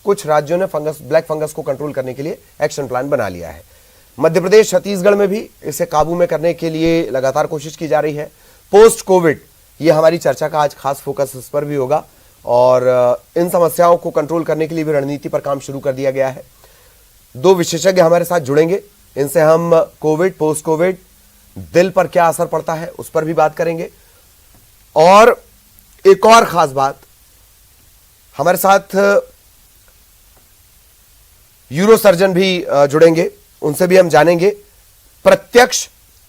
कुछ राज्यों ने ब्लैक फंगस को कंट्रोल करने के लिए एक्शन प्लान बना लिया है। मध्य प्रदेश, छत्तीसगढ़ में भी इसे काबू में करने के लिए लगातार कोशिश की जा रही है। पोस्ट कोविड, ये हमारी चर्चा का आज खास फोकस इस पर भी होगा और इन समस्याओं को कंट्रोल करने के लिए भी रणनीति पर काम शुरू कर दिया गया है। 2 विशेषज्ञ हमारे साथ जुड़ेंगे, इनसे हम कोविड, पोस्ट कोविड, दिल पर क्या असर पड़ता है उस पर भी बात करेंगे। और एक और खास बात, हमारे साथ यूरो सर्जन भी जुड़ेंगे, उनसे भी हम जानेंगे प्रत्यक्ष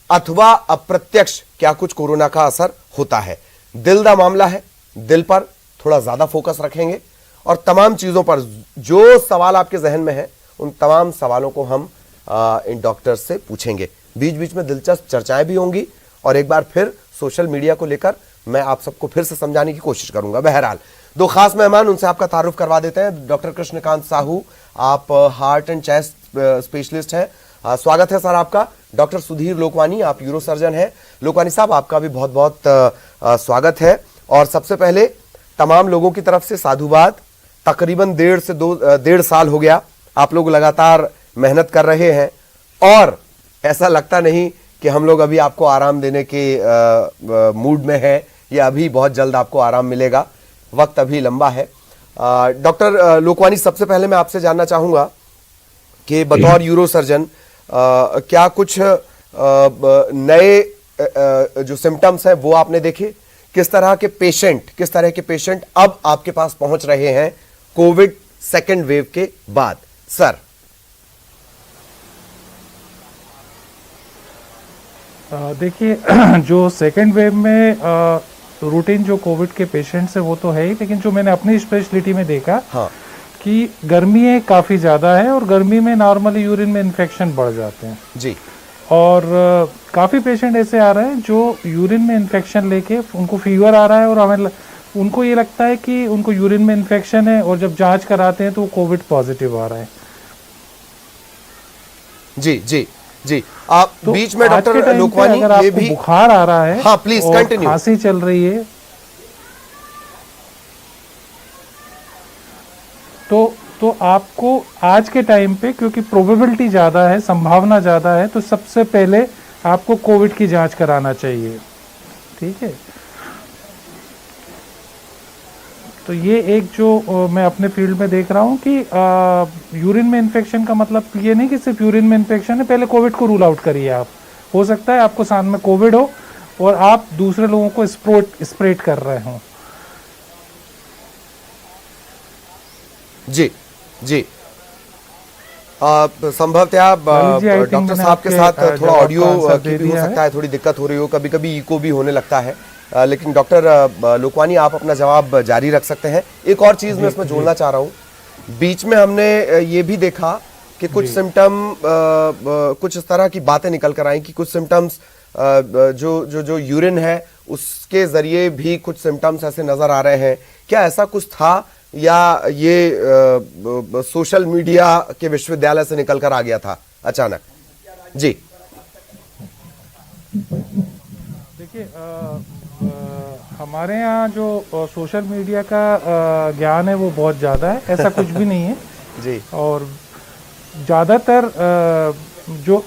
अथवा अप्रत्यक्ष क्या कुछ कोरोना का असर होता है। दिल का मामला है, दिल पर थोड़ा ज्यादा फोकस रखेंगे और तमाम चीजों पर जो सवाल आपके जहन में है उन तमाम सवालों को हम इन डॉक्टर से पूछेंगे। बीच बीच में दिलचस्प चर्चाएं भी होंगी और एक बार फिर सोशल मीडिया को लेकर मैं आप सबको फिर से समझाने की कोशिश करूंगा। बहरहाल 2 खास मेहमान, उनसे आपका तारुफ करवा देते हैं। डॉक्टर कृष्णकांत साहू, आप हार्ट एंड चेस्ट स्पेशलिस्ट हैं, स्वागत है सर आपका। डॉक्टर सुधीर लोकवानी, आप यूरो सर्जन हैं। लोकवानी साहब, आपका भी बहुत बहुत स्वागत है। और सबसे पहले तमाम लोगों की तरफ से साधुवाद। तकरीबन 1.5 साल हो गया आप लोग लगातार मेहनत कर रहे हैं और ऐसा लगता नहीं कि हम लोग अभी आपको आराम देने के मूड में हैं या अभी बहुत जल्द आपको आराम मिलेगा, वक्त अभी लंबा है। डॉक्टर लोकवानी, सबसे पहले मैं आपसे जानना चाहूंगा कि बतौर यूरो सर्जन क्या कुछ नए जो सिम्टम्स हैं वो आपने देखे? किस तरह के पेशेंट अब आपके पास पहुंच रहे हैं कोविड सेकेंड वेव के बाद? सर देखिए, जो सेकेंड वेव में रूटीन जो कोविड के पेशेंट्स है वो तो है ही, लेकिन जो मैंने अपनी स्पेशलिटी में देखा हाँ, कि गर्मी काफ़ी ज़्यादा है और गर्मी में नॉर्मली यूरिन में इन्फेक्शन बढ़ जाते हैं जी। और काफ़ी पेशेंट ऐसे आ रहे हैं जो यूरिन में इन्फेक्शन लेके उनको फीवर आ रहा है और हमें उनको ये लगता है कि उनको यूरिन में इन्फेक्शन है और जब जांच कराते हैं तो वो कोविड पॉजिटिव आ रहा है। जी जी जी। आप तो बीच में डॉक्टर लोकवानी, अगर ये आपको भी बुखार आ रहा है, हाँ प्लीज कंटिन्यू, खांसी चल रही है, तो आपको आज के टाइम पे, क्योंकि प्रोबेबिलिटी ज़्यादा है, संभावना ज़्यादा है, तो सबसे पहले आपको कोविड की जांच कराना चाहिए। ठीक है, तो ये एक जो मैं अपने फील्ड में देख रहा हूँ कि यूरिन में इन्फेक्शन का मतलब ये नहीं कि सिर्फ यूरिन में इन्फेक्शन है, पहले कोविड को रूल आउट करिए आप। हो सकता है आपको साथ में कोविड हो और आप दूसरे लोगों को स्प्रेड कर रहे हो। जी जी। संभवतः डॉक्टर साहब के साथ थोड़ा ऑडियो की भी हो सकता है, थोड़ी दिक्कत हो रही हो, कभी कभी इको भी होने लगता है, लेकिन डॉक्टर लोकवानी आप अपना जवाब जारी रख सकते हैं। एक और चीज मैं इसमें जोड़ना चाह रहा हूँ, बीच में हमने ये भी देखा कि कुछ सिम्टम, कुछ इस तरह की बातें निकल कर आई कि कुछ सिम्टम्स जो जो जो यूरिन है उसके जरिए भी कुछ सिम्टम्स ऐसे नजर आ रहे हैं। क्या ऐसा कुछ था या ये सोशल मीडिया के विश्वविद्यालय से निकल कर आ गया था अचानक? जी देखिए, हमारे यहाँ जो सोशल मीडिया का ज्ञान है वो बहुत ज़्यादा है, ऐसा कुछ भी नहीं है जी। और ज़्यादातर जो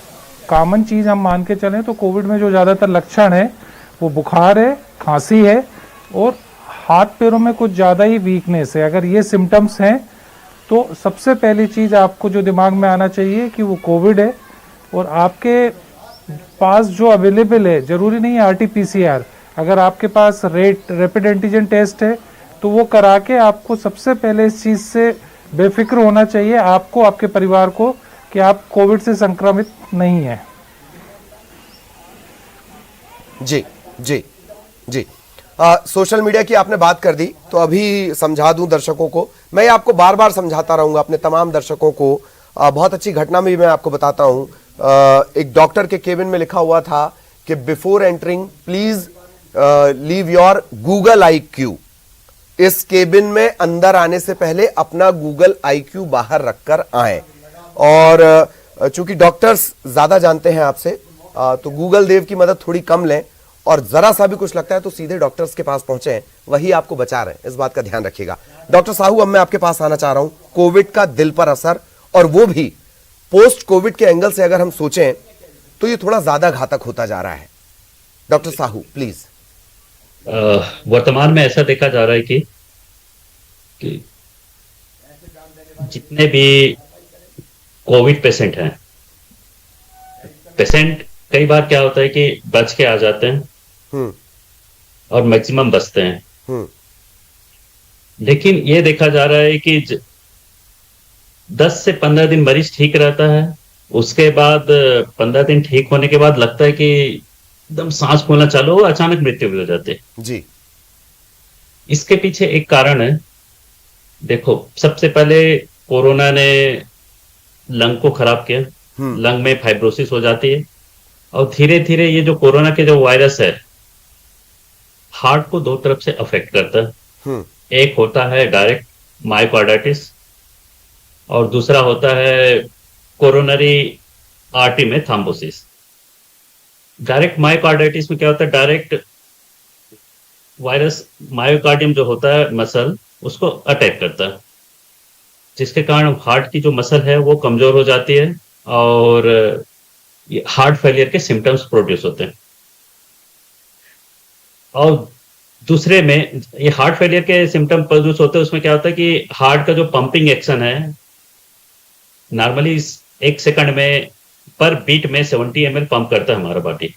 कॉमन चीज़ हम मान के चलें तो कोविड में जो ज़्यादातर लक्षण है वो बुखार है, खांसी है और हाथ पैरों में कुछ ज़्यादा ही वीकनेस है। अगर ये सिम्टम्स हैं तो सबसे पहली चीज़ आपको जो दिमाग में आना चाहिए कि वो कोविड है और आपके पास जो अवेलेबल है, ज़रूरी नहीं है RT-PCR, अगर आपके पास रैपिड एंटीजन टेस्ट है तो वो करा के आपको सबसे पहले इस चीज़ से बेफिक्र होना चाहिए, आपको, आपके परिवार को, कि आप कोविड से संक्रमित नहीं है। जी जी जी। सोशल मीडिया की आपने बात कर दी तो अभी समझा दूं दर्शकों को, मैं आपको बार बार समझाता रहूंगा अपने तमाम दर्शकों को। बहुत अच्छी घटना में भी मैं आपको बताता हूं। एक डॉक्टर के केबिन में लिखा हुआ था कि before entering please leave your Google IQ। इस केबिन में अंदर आने से पहले अपना गूगल IQ बाहर रखकर आए। और चूंकि डॉक्टर्स ज्यादा जानते हैं आपसे, तो गूगल देव की मदद थोड़ी कम लें और जरा सा भी कुछ लगता है तो सीधे डॉक्टर्स के पास पहुंचे, वही आपको बचा रहे हैं, इस बात का ध्यान रखिएगा। डॉक्टर साहू, अब मैं आपके पास आना चाह रहा हूं, कोविड का दिल पर असर, और वो भी पोस्ट कोविड के एंगल से अगर हम सोचें तो ये थोड़ा ज्यादा घातक होता जा रहा है। Doctor Sahu please. वर्तमान में ऐसा देखा जा रहा है कि जितने भी कोविड पेशेंट हैं, पेशेंट कई बार क्या होता है कि बच के आ जाते हैं हम्म और मैक्सिमम बचते हैं। हम्म लेकिन ये देखा जा रहा है कि 10 से 15 दिन मरीज ठीक रहता है, उसके बाद 15 दिन ठीक होने के बाद लगता है कि एकदम सांस फूलना चालू हो, अचानक मृत्यु भी हो जाती है। जी। इसके पीछे एक कारण है। देखो, सबसे पहले कोरोना ने लंग को खराब किया, लंग में फाइब्रोसिस हो जाती है, और धीरे धीरे ये जो कोरोना के जो वायरस है हार्ट को दो तरफ से अफेक्ट करता है। एक होता है डायरेक्ट मायोकार्डाइटिस और दूसरा होता है कोरोनरी आर्टरी में थ्रोम्बोसिस। डायरेक्ट मायोकार्डाइटिस में क्या होता है, डायरेक्ट वायरस मायोकार्डियम जो होता है मसल उसको अटैक करता है, जिसके कारण हार्ट की जो मसल है वो कमजोर हो जाती है और ये हार्ट फेलियर के सिम्टम्स प्रोड्यूस होते हैं। और दूसरे में ये हार्ट फेलियर के सिम्टम प्रोड्यूस होते हैं, उसमें क्या होता है कि हार्ट का जो पंपिंग एक्शन है, नॉर्मली 1 सेकंड में पर बीट में 70 ml पंप करता है हमारा बॉडी,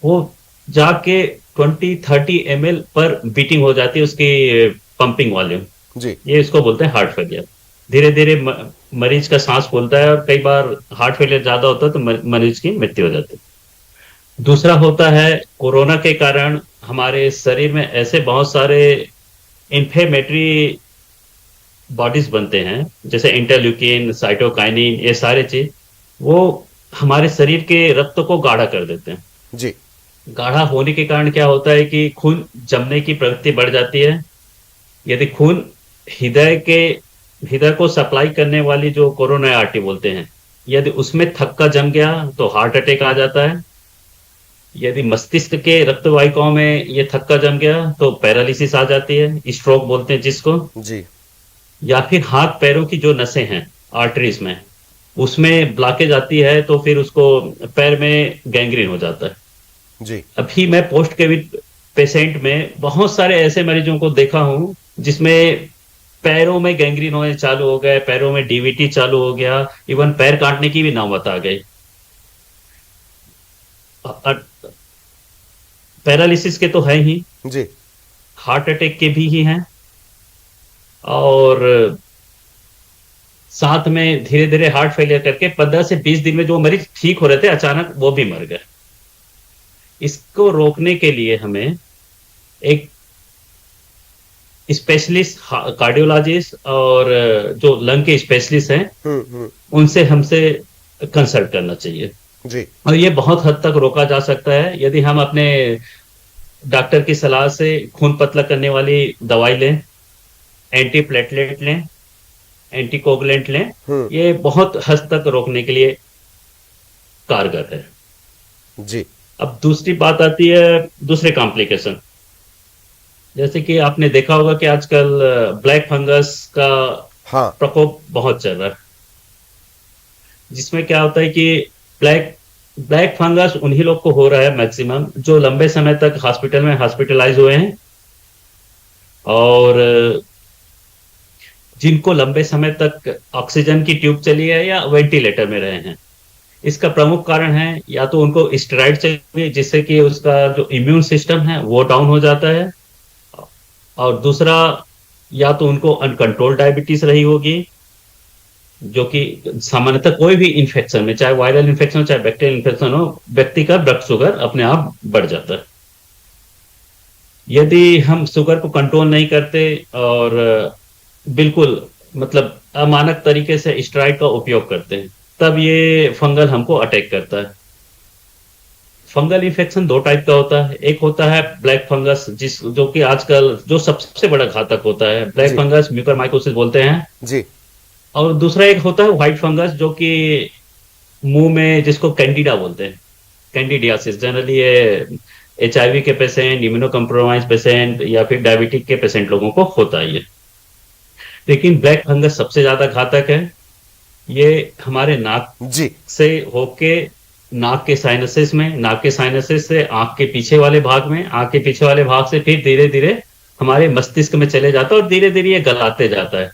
वो जाके 20-30 ml पर बीटिंग हो जाती है उसकी पंपिंग वॉल्यूम जी। ये इसको बोलते हैं हार्ट फेलियर। धीरे धीरे मरीज का सांस फूलता है और कई बार हार्ट फेलियर ज्यादा होता है तो मरीज की मृत्यु हो जाती है। दूसरा होता है कोरोना के कारण हमारे शरीर में ऐसे बहुत सारे इंफ्लेमेटरी बॉडीज बनते हैं, जैसे इंटरल्यूकिन, साइटोकाइनिन, ये सारे चीज वो हमारे शरीर के रक्त को गाढ़ा कर देते हैं। जी। गाढ़ा होने के कारण क्या होता है कि खून जमने की प्रवृत्ति बढ़ जाती है। यदि खून हृदय को सप्लाई करने वाली जो कोरोनरी आर्टरी बोलते हैं, यदि उसमें थक्का जम गया तो हार्ट अटैक आ जाता है। यदि मस्तिष्क के रक्त वाहिकाओं में ये थक्का जम गया तो पैरालिसिस आ जाती है, स्ट्रोक बोलते हैं जिसको। जी। या फिर हाथ पैरों की जो नसें हैं आर्टरीज में, उसमें ब्लॉकेज आती है तो फिर उसको पैर में गैंग्रीन हो जाता है। जी। अभी मैं पोस्ट कोविड पेशेंट में बहुत सारे ऐसे मरीजों को देखा हूं जिसमें पैरों में गैंग्रीन होने चालू हो गए, पैरों में डीवीटी चालू हो गया, इवन पैर काटने की भी नौबत आ गई। पैरालिसिस के तो है ही, जी। हार्ट अटैक के भी ही हैं, और साथ में धीरे धीरे हार्ट फेलियर करके 15 से 20 दिन में जो मरीज ठीक हो रहे थे अचानक वो भी मर गए। इसको रोकने के लिए हमें एक स्पेशलिस्ट कार्डियोलॉजिस्ट और जो लंग के स्पेशलिस्ट हैं उनसे हमसे कंसल्ट करना चाहिए। जी। और ये बहुत हद तक रोका जा सकता है यदि हम अपने डॉक्टर की सलाह से खून पतला करने वाली दवाई लें, एंटी प्लेटलेट लें, एंटी कोगुलेंट लें। ये बहुत हद तक रोकने के लिए कारगर है। जी। अब दूसरी बात आती है दूसरे कॉम्प्लिकेशन, जैसे कि आपने देखा होगा कि आजकल ब्लैक फंगस का प्रकोप बहुत चल रहा है, जिसमें क्या होता है कि ब्लैक फंगस उन्हीं लोग को हो रहा है मैक्सिमम जो लंबे समय तक हॉस्पिटल में हॉस्पिटलाइज हुए हैं और जिनको लंबे समय तक ऑक्सीजन की ट्यूब चली है या वेंटिलेटर में रहे हैं। इसका प्रमुख कारण है या तो उनको स्टेरॉइड चाहिए जिससे कि उसका जो इम्यून सिस्टम है वो डाउन हो जाता है, और दूसरा या तो उनको अनकंट्रोल्ड डायबिटीज रही होगी, जो कि सामान्यतः कोई भी इन्फेक्शन में, चाहे वायरल इन्फेक्शन हो चाहे बैक्टीरियल इन्फेक्शन हो, व्यक्ति का ब्लड शुगर अपने आप बढ़ जाता है। यदि हम शुगर को कंट्रोल नहीं करते और बिल्कुल मतलब अमानक तरीके से स्टेरॉइड का उपयोग करते हैं, तब ये फंगल हमको अटैक करता है। फंगल इन्फेक्शन 2 टाइप का होता है। एक होता है ब्लैक फंगस जो कि आजकल जो सबसे बड़ा घातक होता है, ब्लैक फंगस म्यूकरमाइकोसिस बोलते हैं जी। और दूसरा एक होता है व्हाइट फंगस जो कि मुंह में, जिसको कैंडिडा बोलते हैं, कैंडिडियासिस। जनरली ये HIV के पेशेंट, इम्यूनो कम्प्रोमाइज पेशेंट या फिर डायबिटिक के पेशेंट लोगों को होता है। लेकिन ब्लैक फंगस सबसे ज्यादा घातक है। ये हमारे नाक जी से होके नाक के साइनसेस में, नाक के साइनसेस से आंख के पीछे वाले भाग में, आंख के पीछे वाले भाग से फिर धीरे धीरे हमारे मस्तिष्क में चले जाता है और धीरे धीरे ये गलाते जाता है।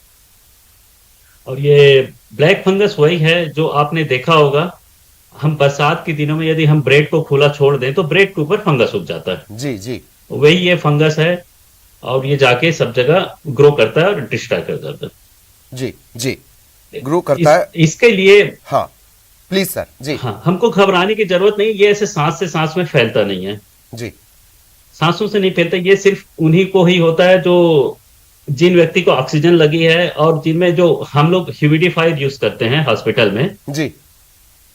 और ये ब्लैक फंगस वही है जो आपने देखा होगा, हम बरसात के दिनों में यदि हम ब्रेड को खुला छोड़ दें तो ब्रेड के ऊपर फंगस उग जाता है। जी जी वही ये फंगस है, और ये जाके सब जगह ग्रो करता है और डिस्ट्रॉय कर देता है। जी जी ग्रो करता है। इसके लिए हाँ प्लीज सर। जी हाँ, हमको घबराने की जरूरत नहीं। ये ऐसे सांस से सांस में फैलता नहीं है, जी सांसों से नहीं फैलता। ये सिर्फ उन्हीं को ही होता है जो जिन व्यक्ति को ऑक्सीजन लगी है और जिनमें जो हम लोग ह्यूमिडिफायर यूज करते हैं हॉस्पिटल में। जी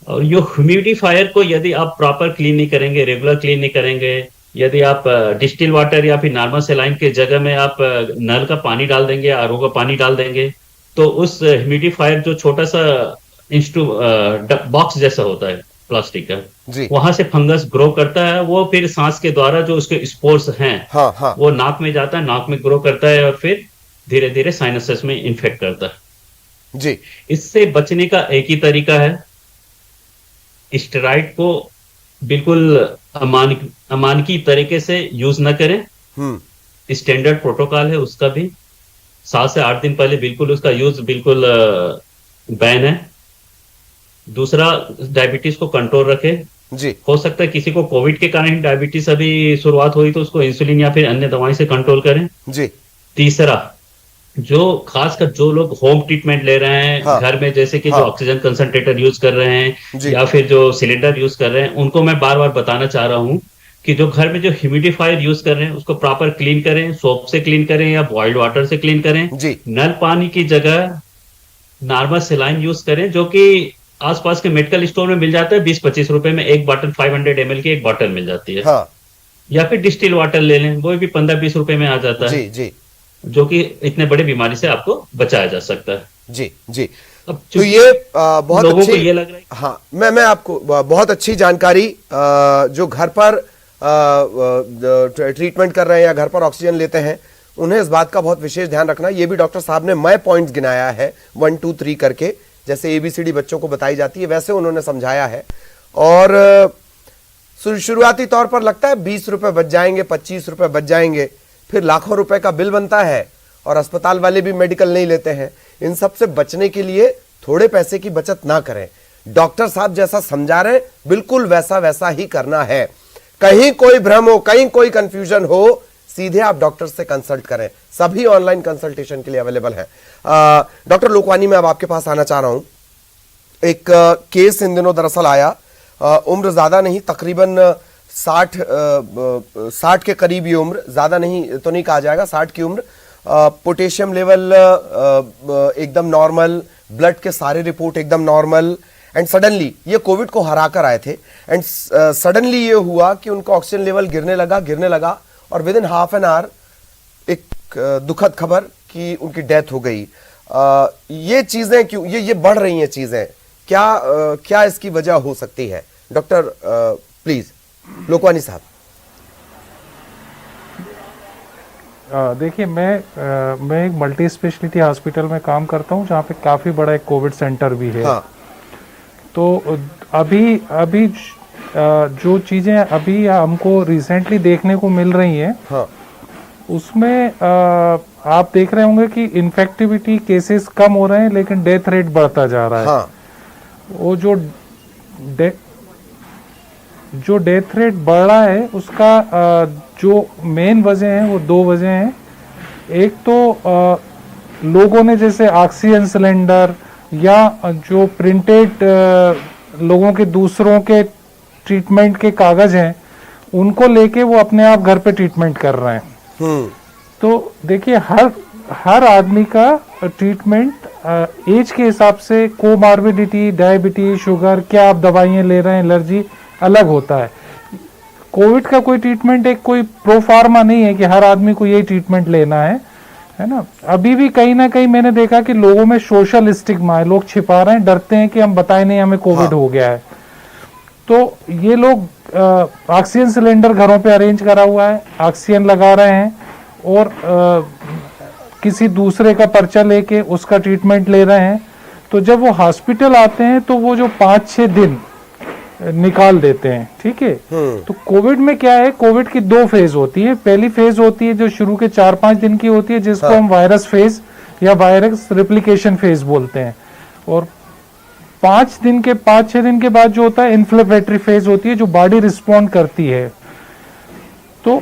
और ये ह्यूमिडिफायर को यदि आप प्रॉपर क्लीन नहीं करेंगे, रेगुलर क्लीन नहीं करेंगे, यदि आप डिस्टिल वाटर या फिर नॉर्मल सेलाइन के जगह में आप नल का पानी डाल देंगे, आरओ का पानी डाल देंगे, तो उस ह्यूमिडिफायर जो छोटा सा बॉक्स जैसा होता है प्लास्टिक का, जी वहां से फंगस ग्रो करता है। वो फिर सांस के द्वारा जो उसके स्पोर्स हैं, हाँ हाँ वो नाक में जाता है, नाक में ग्रो करता है और फिर धीरे धीरे साइनसेस में इन्फेक्ट करता है। जी इससे बचने का एक ही तरीका है, स्टेरॉइड को बिल्कुल अमानकी तरीके से यूज न करें। स्टैंडर्ड प्रोटोकॉल है उसका भी, 7 से 8 दिन पहले बिल्कुल उसका यूज बिल्कुल बैन है। दूसरा, डायबिटीज को कंट्रोल रखे। जी हो सकता है किसी को कोविड के कारण डायबिटीज अभी शुरुआत हुई तो उसको इंसुलिन या फिर अन्य दवाई से कंट्रोल करें। जी तीसरा, जो खासकर जो लोग होम ट्रीटमेंट ले रहे हैं, हाँ, घर में, जैसे कि हाँ, जो ऑक्सीजन कंसंट्रेटर यूज कर रहे हैं जी, या फिर जो सिलेंडर यूज कर रहे हैं, उनको मैं बार बार बताना चाह रहा हूं कि जो घर में जो ह्यूमिडिफायर यूज कर रहे हैं उसको प्रॉपर क्लीन करें, सोप से क्लीन करें या बॉइल्ड वाटर से क्लीन करें। जी नल पानी की जगह नॉर्मल सेलाइन यूज करें, जो कि आसपास के मेडिकल स्टोर में मिल जाता है। 20-25 रुपए में एक बॉटल 500 ml की एक बॉटल मिल जाती है। हाँ या फिर डिस्टिल वाटर ले लें, वो भी 15-20 रुपए में आ जाता है, जी जी जो कि इतने बड़े बीमारी से आपको बचाया जा सकता है। जी जी अब तो ये बहुत लोगों को अच्छी, ये लग रहा है, हाँ मैं आपको बहुत अच्छी जानकारी, जो घर पर ट्रीटमेंट कर रहे हैं या घर पर ऑक्सीजन लेते हैं, उन्हें इस बात का बहुत विशेष ध्यान रखना। ये भी डॉक्टर साहब ने मैं पॉइंट्स गिनाया है 1 2 3 करके, जैसे ABCD बच्चों को बताई जाती है वैसे उन्होंने समझाया है। और शुरुआती तौर पर लगता है 20 रुपए बच जाएंगे, 25 रुपए बच जाएंगे, फिर लाखों रुपए का बिल बनता है और अस्पताल वाले भी मेडिकल नहीं लेते हैं। इन सब से बचने के लिए थोड़े पैसे की बचत ना करें। डॉक्टर साहब जैसा समझा रहे हैं बिल्कुल वैसा वैसा ही करना है। कहीं कोई भ्रम हो, कहीं कोई कंफ्यूजन हो, सीधे आप डॉक्टर से कंसल्ट करें। सभी ऑनलाइन कंसल्टेशन के लिए अवेलेबल है। डॉक्टर लोकवानी, मैं अब आपके पास आना चाह रहा हूं। एक केस इन दिनों दरअसल आया, उम्र ज्यादा नहीं, तकरीबन 60 के करीब ये उम्र, ज्यादा नहीं तो नहीं कहा जाएगा, 60 की उम्र। पोटेशियम लेवल एकदम नॉर्मल, ब्लड के सारे रिपोर्ट एकदम नॉर्मल, एंड सडनली ये कोविड को हरा कर आए थे, एंड सडनली ये हुआ कि उनका ऑक्सीजन लेवल गिरने लगा और with in half an hour एक दुखद खबर कि उनकी डेथ हो गई। ये चीजें क्यों ये बढ़ रही हैं चीजें, क्या इसकी वजह हो सकती है? डॉक्टर प्लीज लोकवानी साहब। देखिए, मैं एक मल्टी स्पेशलिटी हॉस्पिटल में काम करता हूं, जहां पे काफ़ी बड़ा एक कोविड सेंटर भी है। हाँ। तो अभी जो चीज़ें अभी हमको रिसेंटली देखने को मिल रही हैं, हाँ। उसमें आप देख रहे होंगे कि इन्फेक्टिविटी केसेस कम हो रहे हैं लेकिन डेथ रेट बढ़ता जा रहा है। हाँ। वो जो डेथ रेट बढ़ रहा है उसका जो मेन वजह है वो 2 वजह हैं। एक तो लोगों ने जैसे ऑक्सीजन सिलेंडर या जो प्रिंटेड लोगों के दूसरों के ट्रीटमेंट के कागज हैं उनको लेके वो अपने आप घर पे ट्रीटमेंट कर रहे हैं। तो देखिए, हर आदमी का ट्रीटमेंट एज के हिसाब से, कोमार्बिडिटी, डायबिटीज, शुगर, क्या आप दवाइयाँ ले रहे हैं, एलर्जी, अलग होता है। कोविड का कोई ट्रीटमेंट एक कोई प्रोफार्मा नहीं है कि हर आदमी को यही ट्रीटमेंट लेना है ना। अभी भी कहीं ना कहीं मैंने देखा कि लोगों में सोशल स्टिग्मा है, लोग छिपा रहे हैं, डरते हैं कि हम बताएं नहीं हमें कोविड हो गया है। तो ये लोग ऑक्सीजन सिलेंडर घरों पे अरेंज करा हुआ है, ऑक्सीजन लगा रहे हैं और किसी दूसरे का पर्चा लेके उसका ट्रीटमेंट ले रहे हैं। तो जब वो हॉस्पिटल आते हैं तो वो जो 5-6 दिन निकाल देते हैं, ठीक है। तो कोविड में क्या है, कोविड की 2 फेज होती है। पहली फेज होती है जो शुरू के 4-5 दिन की होती है, जिसको हम वायरस फेज या वायरस रिप्लिकेशन फेज बोलते हैं। और 5-6 दिन के बाद जो होता है इन्फ्लेमेटरी फेज होती है, जो बॉडी रिस्पॉन्ड करती है। तो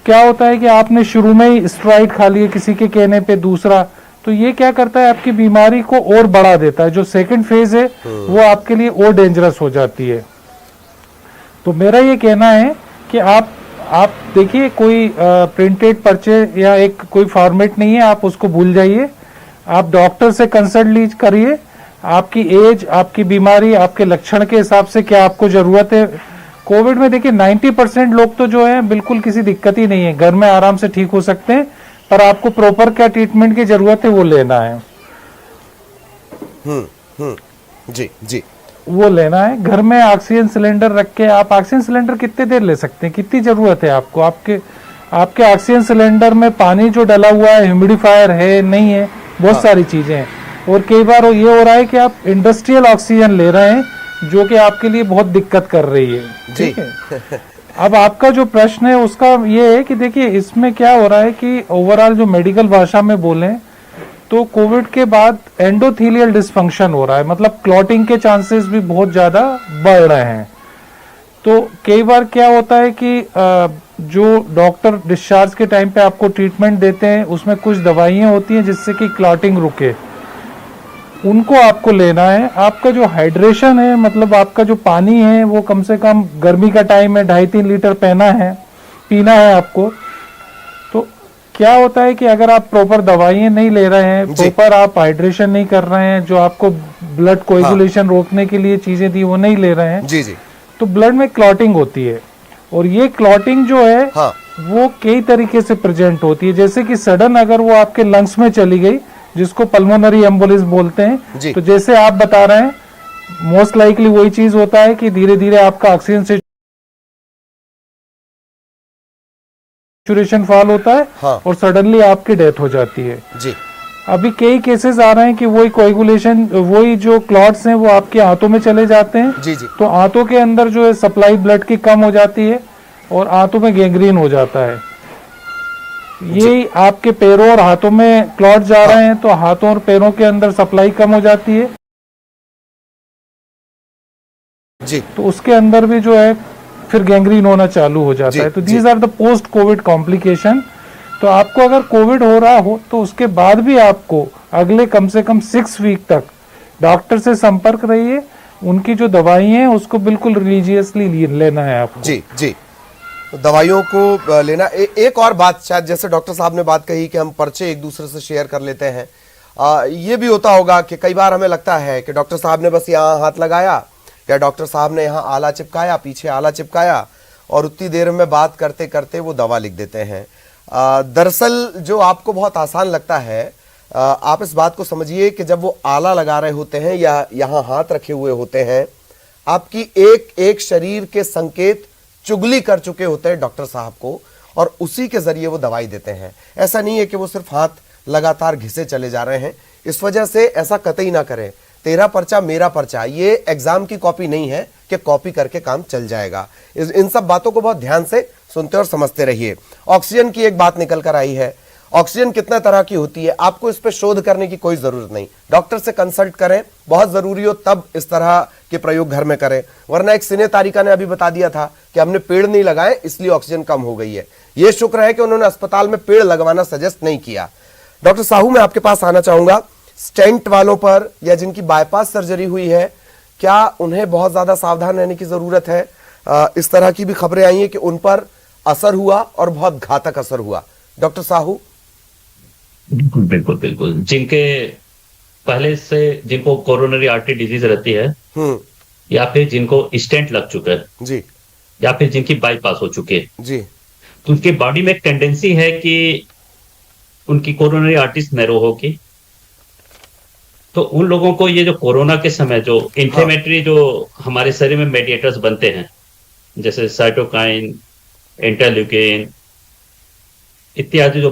क्या होता है कि आपने शुरू में ही स्टेरॉइड खा लिए किसी के कहने पे, दूसरा तो ये क्या करता है, आपकी बीमारी को और बढ़ा देता है। जो सेकंड फेज है वो आपके लिए और डेंजरस हो जाती है। तो मेरा ये कहना है कि आप देखिए, कोई प्रिंटेड पर्चे या एक कोई फॉर्मेट नहीं है, आप उसको भूल जाइए। आप डॉक्टर से कंसल्ट करिए, आपकी एज, आपकी बीमारी, आपके लक्षण के हिसाब से क्या आपको जरूरत है। कोविड में देखिए 90% लोग तो जो है बिल्कुल किसी दिक्कत ही नहीं है, घर में आराम से ठीक हो सकते हैं, पर आपको प्रॉपर क्या ट्रीटमेंट की जरूरत है वो लेना है। जी जी, वो लेना है। घर में ऑक्सीजन सिलेंडर रख के, आप ऑक्सीजन सिलेंडर कितने देर ले सकते हैं, कितनी जरूरत है आपको, आपके ऑक्सीजन सिलेंडर में पानी जो डला हुआ है, ह्यूमिडिफायर है नहीं है, बहुत सारी चीजें हैं। और कई बार ये हो रहा है कि आप इंडस्ट्रियल ऑक्सीजन ले रहे हैं, जो कि आपके लिए बहुत दिक्कत कर रही है, ठीक है। अब आपका जो प्रश्न है उसका ये है कि देखिए, इसमें क्या हो रहा है कि ओवरऑल जो मेडिकल भाषा में बोले तो कोविड के बाद एंडोथेलियल डिसफंक्शन हो रहा है, मतलब क्लॉटिंग के चांसेस भी बहुत ज्यादा बढ़ रहे हैं। तो कई बार क्या होता है कि जो डॉक्टर डिस्चार्ज के टाइम पे आपको ट्रीटमेंट देते हैं, उसमें कुछ दवाइयां होती हैं जिससे कि क्लॉटिंग रुके, उनको आपको लेना है। आपका जो हाइड्रेशन है, मतलब आपका जो पानी है, वो कम से कम, गर्मी का टाइम है, 2.5-3 लीटर पीना है आपको। तो क्या होता है कि अगर आप प्रॉपर दवाइयां नहीं ले रहे हैं, प्रॉपर आप हाइड्रेशन नहीं कर रहे हैं, जो आपको ब्लड कोएगुलेशन रोकने के लिए चीजें दी वो नहीं ले रहे हैं, जी जी, तो ब्लड में क्लॉटिंग होती है। और ये क्लॉटिंग जो है वो कई तरीके से प्रेजेंट होती है। जैसे कि सडन अगर वो आपके लंग्स में चली गई, जिसको पल्मोनरी एम्बोलिज्म बोलते हैं, तो जैसे आप बता रहे हैं, मोस्ट लाइकली वही चीज होता है कि धीरे धीरे आपका ऑक्सीजन सैचुरेशन फॉल होता है और सडनली आपकी डेथ हो जाती है। जी। अभी कई केसेस आ रहे हैं कि वही कोएगुलेशन, वही जो क्लॉट्स हैं वो आपके आंतों में चले जाते हैं। जी जी। तो आंतों के अंदर जो है सप्लाई ब्लड की कम हो जाती है और आंतों में गैंग्रीन हो जाता है। ये आपके पैरों और हाथों में क्लॉट जा रहे हैं, तो हाथों और पैरों के अंदर सप्लाई कम हो जाती है जी, तो उसके अंदर भी जो है फिर गैंग्रीन होना चालू हो जाता है। तो these are the post covid complication. तो आपको अगर कोविड हो रहा हो तो उसके बाद भी आपको अगले कम से कम 6 वीक तक डॉक्टर से संपर्क रहिए, उनकी जो दवाई है उसको बिल्कुल रिलीजियसली लेना है आपको। जी जी, दवाइयों को लेना। एक और बात, शायद जैसे डॉक्टर साहब ने बात कही कि हम पर्चे एक दूसरे से शेयर कर लेते हैं, ये भी होता होगा कि कई बार हमें लगता है कि डॉक्टर साहब ने बस यहाँ हाथ लगाया या डॉक्टर साहब ने यहाँ आला चिपकाया, पीछे आला चिपकाया, और उतनी देर में बात करते करते वो दवा लिख देते हैं। दरअसल जो आपको बहुत आसान लगता है, आप इस बात को समझिए कि जब वो आला लगा रहे होते हैं या यहाँ हाथ रखे हुए होते हैं, आपकी एक एक शरीर के संकेत चुगली कर चुके होते हैं डॉक्टर साहब को, और उसी के जरिए वो दवाई देते हैं। ऐसा नहीं है कि वो सिर्फ हाथ लगातार घिसे चले जा रहे हैं। इस वजह से ऐसा कतई ना करें। तेरा पर्चा मेरा पर्चा, ये एग्जाम की कॉपी नहीं है कि कॉपी करके काम चल जाएगा। इन सब बातों को बहुत ध्यान से सुनते और समझते रहिए। ऑक्सीजन की एक बात निकल कर आई है। ऑक्सीजन कितना तरह की होती है, आपको इस पर शोध करने की कोई जरूरत नहीं। डॉक्टर से कंसल्ट करें, बहुत जरूरी हो तब इस तरह के प्रयोग घर में करें, वरना एक सिने तारिका ने अभी बता दिया था कि हमने पेड़ नहीं लगाए इसलिए ऑक्सीजन कम हो गई है। यह शुक्र है कि उन्होंने अस्पताल में पेड़ लगवाना सजेस्ट नहीं किया। डॉक्टर साहू, मैं आपके पास आना चाहूंगा। स्टेंट वालों पर या जिनकी बाईपास सर्जरी हुई है, क्या उन्हें बहुत ज्यादा सावधान रहने की जरूरत है? इस तरह की भी खबरें आई हैं कि उन पर असर हुआ और बहुत घातक असर हुआ। डॉक्टर साहू? बिल्कुल बिल्कुल बिल्कुल। जिनके पहले से, जिनको कोरोनरी आर्टरी डिजीज रहती है, या फिर जिनको स्टेंट लग चुका है जी, या फिर जिनकी बाईपास हो चुकी है जी, तो उनके बॉडी में एक टेंडेंसी है कि उनकी कोरोनरी आर्टरीज नैरो होगी। तो उन लोगों को ये जो कोरोना के समय जो इंफ्लेमेटरी जो हमारे शरीर में मेडिएटर्स बनते हैं, जैसे साइटोकाइन, इंटरल्यूकिन इत्यादि जो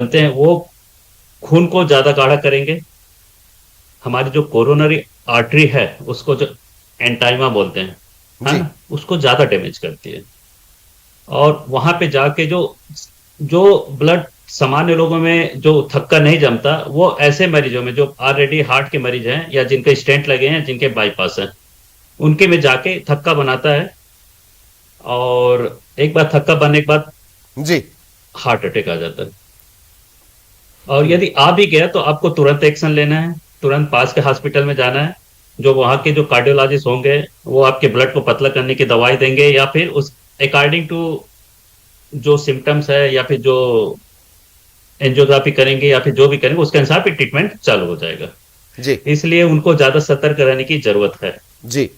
बनते हैं वो खून को ज्यादा गाढ़ा करेंगे। हमारी जो कोरोनरी आर्टरी है उसको जो एंटाइमा बोलते हैं, है जी ना, उसको ज्यादा डैमेज करती है। और वहां पे जाके जो जो ब्लड सामान्य लोगों में जो थक्का नहीं जमता, वो ऐसे मरीजों में जो ऑलरेडी हार्ट के मरीज हैं या जिनके स्टेंट लगे हैं, जिनके बाईपास हैं, उनके में जाके थक्का बनाता है। और एक बार थक्का बनने के बाद जी हार्ट अटैक आ जाता है। और यदि आ भी गया तो आपको तुरंत एक्शन लेना है, तुरंत पास के हॉस्पिटल में जाना है। जो वहाँ के जो कार्डियोलॉजिस्ट होंगे वो आपके ब्लड को पतला करने की दवाई देंगे, या फिर उस अकॉर्डिंग टू जो सिम्टम्स है, या फिर जो एंजियोग्राफी करेंगे, या फिर जो भी करेंगे उसके अनुसार फिर ट्रीटमेंट चालू हो जाएगा। जी इसलिए उनको ज्यादा सतर्क रहने की जरूरत है। जी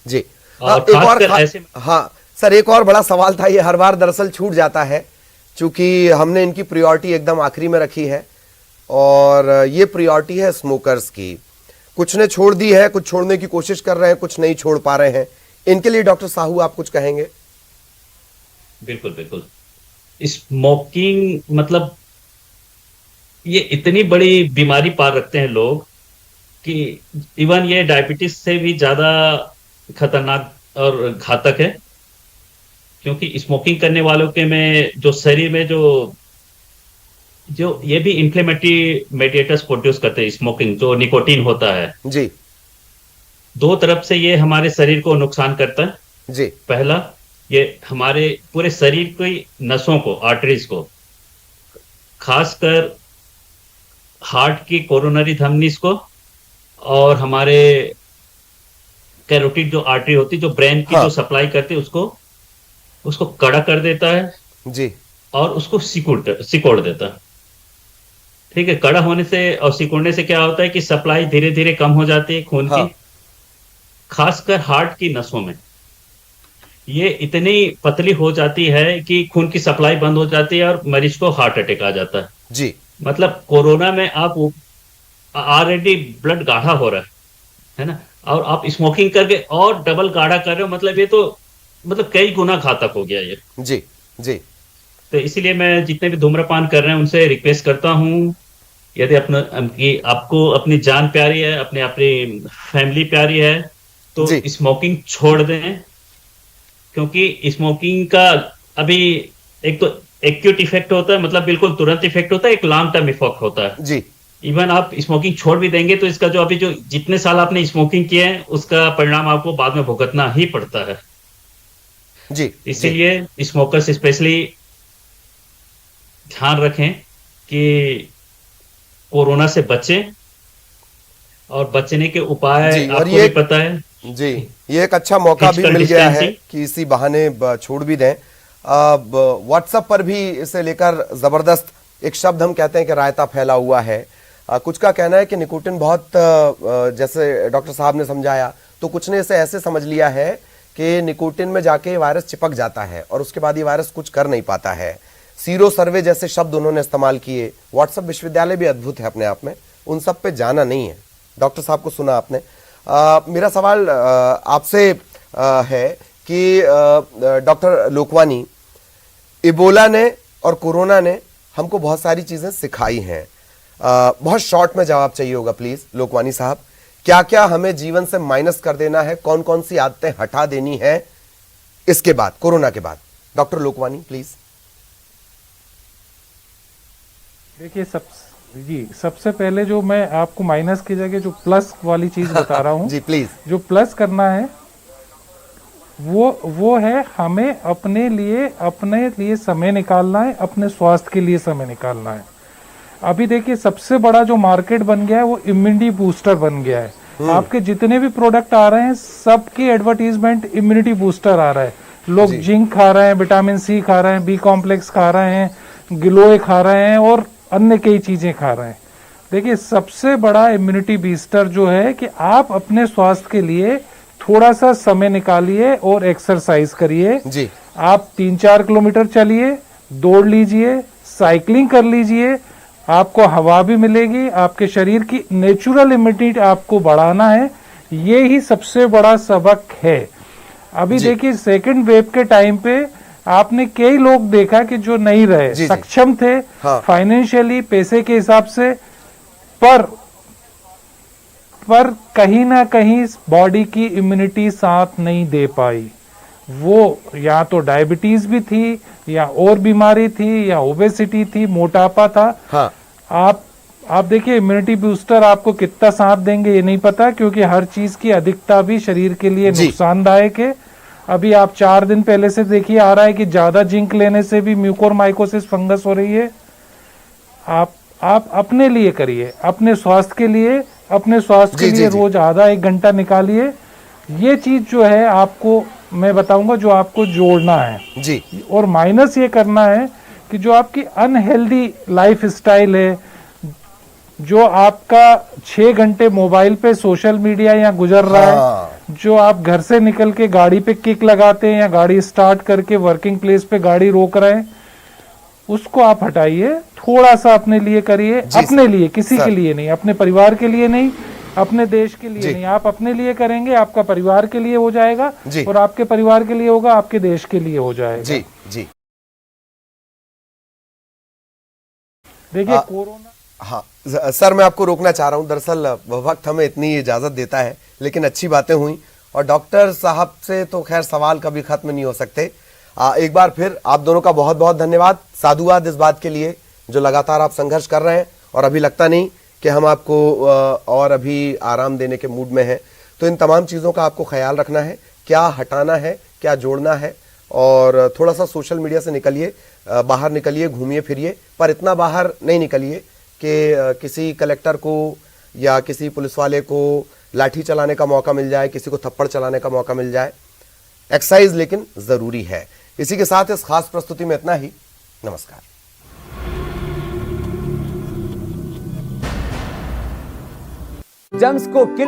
जी। और एक और खासकर ऐसे हाँ सर, एक और बड़ा सवाल था, ये हर बार दरअसल छूट जाता है, क्योंकि हमने इनकी प्रायोरिटी एकदम आखिरी में रखी है, और ये प्रायोरिटी है स्मोकर्स की। कुछ ने छोड़ दी है, कुछ छोड़ने की कोशिश कर रहे हैं, कुछ नहीं छोड़ पा रहे हैं। इनके लिए डॉक्टर साहू आप कुछ कहेंगे? बिल्कुल बिल्कुल। स्मोकिंग मतलब ये इतनी बड़ी बीमारी पार रखते हैं लोग कि इवन ये डायबिटीज से भी ज्यादा खतरनाक और घातक है। क्योंकि स्मोकिंग करने वालों के में जो शरीर में जो जो ये भी इन्फ्लेमेटरी मेडिएटर्स प्रोड्यूस करते हैं, स्मोकिंग जो निकोटीन होता है, जी दो तरफ से ये हमारे शरीर को नुकसान करता है। जी पहला, ये हमारे पूरे शरीर की नसों को, आर्टरीज को, खासकर हार्ट की कोरोनरी धमनीज को, और हमारे कैरोटिड जो आर्टरी होती है जो ब्रेन की हाँ। जो सप्लाई करती है उसको उसको कड़ा कर देता है जी और उसको सिकोड़ देता है। ठीक है, कड़ा होने से और सिकुड़ने से क्या होता है कि सप्लाई धीरे धीरे कम हो जाती है खून हाँ। की, खासकर हार्ट की नसों में। ये इतनी पतली हो जाती है कि खून की सप्लाई बंद हो जाती है और मरीज को हार्ट अटैक आ जाता है। जी मतलब कोरोना में आप ऑलरेडी ब्लड गाढ़ा हो रहा है ना, और आप स्मोकिंग करके और डबल गाढ़ा कर रहे हो, मतलब ये तो मतलब कई गुना घातक हो गया ये। जी जी तो इसीलिए मैं जितने भी धूम्रपान कर रहे हैं उनसे रिक्वेस्ट करता हूँ, यदि आपको अपनी जान प्यारी है, अपनी फैमिली प्यारी है, तो जी। स्मोकिंग छोड़ दें। क्योंकि स्मोकिंग का अभी एक तो एक्यूट इफेक्ट होता है, मतलब बिल्कुल तुरंत इफेक्ट होता है, एक लॉन्ग टर्म इफेक्ट होता है। जी इवन आप स्मोकिंग छोड़ भी देंगे तो इसका जो अभी जो जितने साल आपने स्मोकिंग किए हैं उसका परिणाम आपको बाद में भुगतना ही पड़ता है। जी जी इसीलिए स्मोकर्स स्पेशली ध्यान रखें कि कोरोना से बचें, और बचने के उपाय जी, और आपको ये भी पता है। जी, ये एक अच्छा मौका भी Physical मिल गया है distancing। कि इसी बहाने छोड़ भी दें। अब व्हाट्सएप पर भी इसे लेकर जबरदस्त एक शब्द हम कहते हैं कि रायता फैला हुआ है। कुछ का कहना है कि निकोटिन बहुत जैसे डॉक्टर साहब ने समझाया, तो कुछ ने इसे ऐसे समझ लिया है कि निकोटिन में जाके वायरस चिपक जाता है और उसके बाद ये वायरस कुछ कर नहीं पाता है। सीरो सर्वे जैसे शब्द उन्होंने इस्तेमाल किए। व्हाट्सएप विश्वविद्यालय भी अद्भुत है अपने आप में, उन सब पे जाना नहीं है। डॉक्टर साहब को सुना आपने। मेरा सवाल आपसे है कि डॉक्टर लोकवानी, इबोला ने और कोरोना ने हमको बहुत सारी चीजें सिखाई हैं। बहुत शॉर्ट में जवाब चाहिए होगा प्लीज लोकवानी साहब। क्या क्या हमें जीवन से माइनस कर देना है, कौन कौन सी आदतें हटा देनी है इसके बाद, कोरोना के बाद? Doctor Lokvani please. देखिए सबसे पहले जो मैं आपको माइनस की जगह जो प्लस वाली चीज बता रहा हूँ जी प्लीज। जो प्लस करना है वो है हमें अपने लिए समय निकालना है, अपने स्वास्थ्य के लिए समय निकालना है। अभी देखिए सबसे बड़ा जो मार्केट बन गया है वो इम्यूनिटी बूस्टर बन गया है। आपके जितने भी प्रोडक्ट आ रहे हैं सबकी एडवर्टीजमेंट इम्यूनिटी बूस्टर आ रहा है। लोग जिंक खा रहे हैं, विटामिन सी खा रहे हैं, बी कॉम्प्लेक्स खा रहे हैं, गिलोय खा रहे हैं और अन्य कई चीजें खा रहे हैं। देखिए सबसे बड़ा इम्यूनिटी बूस्टर जो है कि आप अपने स्वास्थ्य के लिए थोड़ा सा समय निकालिए और एक्सरसाइज करिए। जी आप 3-4 किलोमीटर चलिए, दौड़ लीजिए, साइकिलिंग कर लीजिए, आपको हवा भी मिलेगी। आपके शरीर की नेचुरल इम्यूनिटी आपको बढ़ाना है, ये ही सबसे बड़ा सबक है। अभी देखिए सेकंड वेव के टाइम पे आपने कई लोग देखा कि जो नहीं रहे, जी। सक्षम थे हाँ। फाइनेंशियली, पैसे के हिसाब से, पर कहीं ना कहीं बॉडी की इम्यूनिटी साथ नहीं दे पाई। वो या तो डायबिटीज भी थी, या और बीमारी थी, या ओबेसिटी थी, मोटापा था। हाँ। आप देखिए इम्यूनिटी बूस्टर आपको कितना साथ देंगे ये नहीं पता, क्योंकि हर चीज की अधिकता भी शरीर के लिए जी। नुकसानदायक है। अभी आप 4 दिन पहले से देखिए आ रहा है कि ज्यादा जिंक लेने से भी म्यूकोरमाइकोसिस फंगस हो रही है। आप अपने लिए करिए, अपने स्वास्थ्य के लिए, अपने स्वास्थ्य के जी, लिए जी, जी। रोज आधा 1 घंटा निकालिए। ये चीज जो है आपको मैं बताऊंगा जो आपको जोड़ना है जी। और माइनस ये करना है कि जो आपकी अनहेल्दी लाइफ स्टाइल है, जो आपका 6 घंटे मोबाइल पे सोशल मीडिया या गुजर रहा हाँ। है, जो आप घर से निकल के गाड़ी पे किक लगाते हैं या गाड़ी स्टार्ट करके वर्किंग प्लेस पे गाड़ी रोक रहे हैं, उसको आप हटाइए। थोड़ा सा अपने लिए करिए, जी अपने सर। लिए, किसी सर। के लिए नहीं, अपने परिवार के लिए नहीं, अपने देश के लिए जी। नहीं। आप अपने लिए करेंगे, आपका परिवार के लिए हो जाएगा, जी। और आपके परिवार के लिए होगा, आपके देश के लिए हो जाएगा। जी। जी। देखिए कोरोना, हाँ सर, मैं आपको रोकना चाह रहा हूं। दरअसल वक्त हमें इतनी इजाजत देता है, लेकिन अच्छी बातें हुई, और डॉक्टर साहब से तो खैर सवाल कभी खत्म नहीं हो सकते। एक बार फिर आप दोनों का बहुत बहुत धन्यवाद, साधुवाद इस बात के लिए जो लगातार आप संघर्ष कर रहे हैं, और अभी लगता नहीं कि हम आपको और अभी आराम देने के मूड में हैं। तो इन तमाम चीज़ों का आपको ख्याल रखना है, क्या हटाना है, क्या जोड़ना है, और थोड़ा सा सोशल मीडिया से निकलिए, बाहर निकलिए, घूमिए फिरिए, पर इतना बाहर नहीं निकलिए कि किसी कलेक्टर को या किसी पुलिस वाले को लाठी चलाने का मौका मिल जाए, किसी को थप्पड़ चलाने का मौका मिल जाए। एक्सरसाइज लेकिन ज़रूरी है। इसी के साथ इस खास प्रस्तुति में इतना ही। नमस्कार। जर्म्स को किल